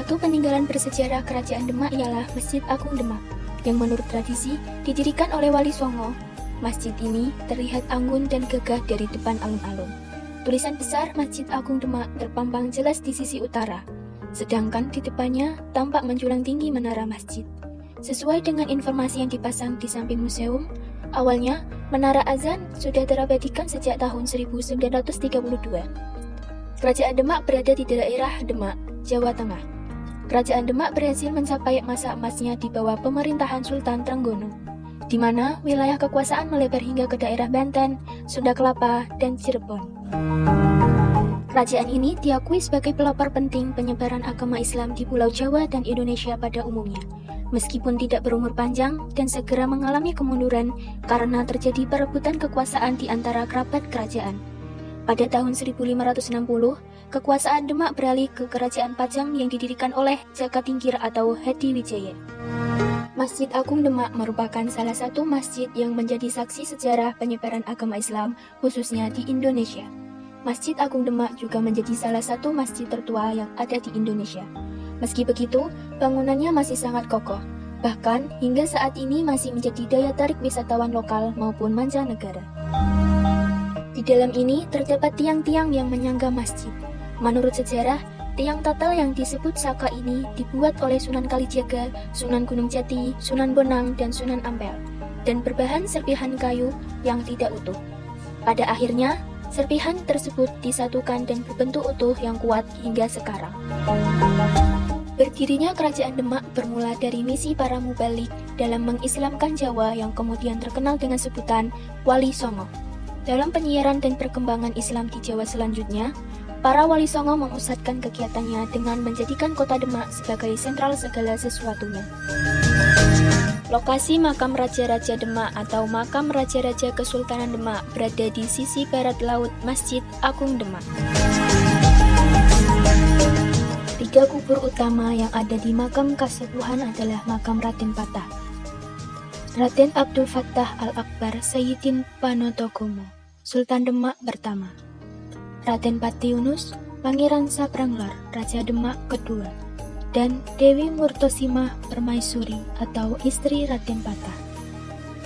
satu peninggalan bersejarah Kerajaan Demak ialah Masjid Agung Demak, yang menurut tradisi didirikan oleh Wali Songo. Masjid ini terlihat anggun dan gagah dari depan alun-alun. Tulisan besar Masjid Agung Demak terpampang jelas di sisi utara, sedangkan di depannya tampak menjulang tinggi menara masjid. Sesuai dengan informasi yang dipasang di samping museum, awalnya menara azan sudah terabadikan sejak tahun 1932. Kerajaan Demak berada di daerah Demak, Jawa Tengah. Kerajaan Demak berhasil mencapai masa emasnya di bawah pemerintahan Sultan Trenggono, di mana wilayah kekuasaan melebar hingga ke daerah Banten, Sunda Kelapa, dan Cirebon. Kerajaan ini diakui sebagai pelopor penting penyebaran agama Islam di Pulau Jawa dan Indonesia pada umumnya, meskipun tidak berumur panjang dan segera mengalami kemunduran karena terjadi perebutan kekuasaan di antara kerabat kerajaan. Pada tahun 1560, kekuasaan Demak beralih ke Kerajaan Pajang yang didirikan oleh Jakatingkir atau Hadi Wijaya. Masjid Agung Demak merupakan salah satu masjid yang menjadi saksi sejarah penyebaran agama Islam, khususnya di Indonesia. Masjid Agung Demak juga menjadi salah satu masjid tertua yang ada di Indonesia. Meski begitu, bangunannya masih sangat kokoh. Bahkan, hingga saat ini masih menjadi daya tarik wisatawan lokal maupun mancanegara. Di dalam ini terdapat tiang-tiang yang menyangga masjid. Menurut sejarah, tiang tatal yang disebut Saka ini dibuat oleh Sunan Kalijaga, Sunan Gunung Jati, Sunan Bonang, dan Sunan Ampel, dan berbahan serpihan kayu yang tidak utuh. Pada akhirnya, serpihan tersebut disatukan dan berbentuk utuh yang kuat hingga sekarang. Berdirinya Kerajaan Demak bermula dari misi para mubalik dalam mengislamkan Jawa yang kemudian terkenal dengan sebutan Wali Songo. Dalam penyiaran dan perkembangan Islam di Jawa selanjutnya, para Wali Songo memusatkan kegiatannya dengan menjadikan kota Demak sebagai sentral segala sesuatunya. Lokasi makam Raja-Raja Demak atau makam Raja-Raja Kesultanan Demak berada di sisi barat laut Masjid Agung Demak. Tiga kubur utama yang ada di makam Kasepuhan adalah makam Raden Patah, Raden Abdul Fattah Al-Akbar Sayyidin Panotogomo, Sultan Demak pertama, Raden Pati Yunus, Pangeran Sapranglar, Raja Demak kedua, dan Dewi Murtosimah Permaisuri atau istri Raden Patah.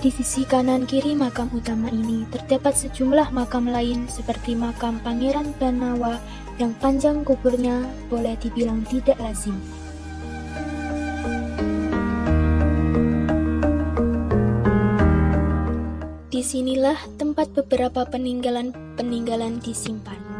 Di sisi kanan kiri makam utama ini terdapat sejumlah makam lain seperti makam Pangeran Banawa yang panjang kuburnya boleh dibilang tidak lazim. Disinilah tempat beberapa peninggalan disimpan.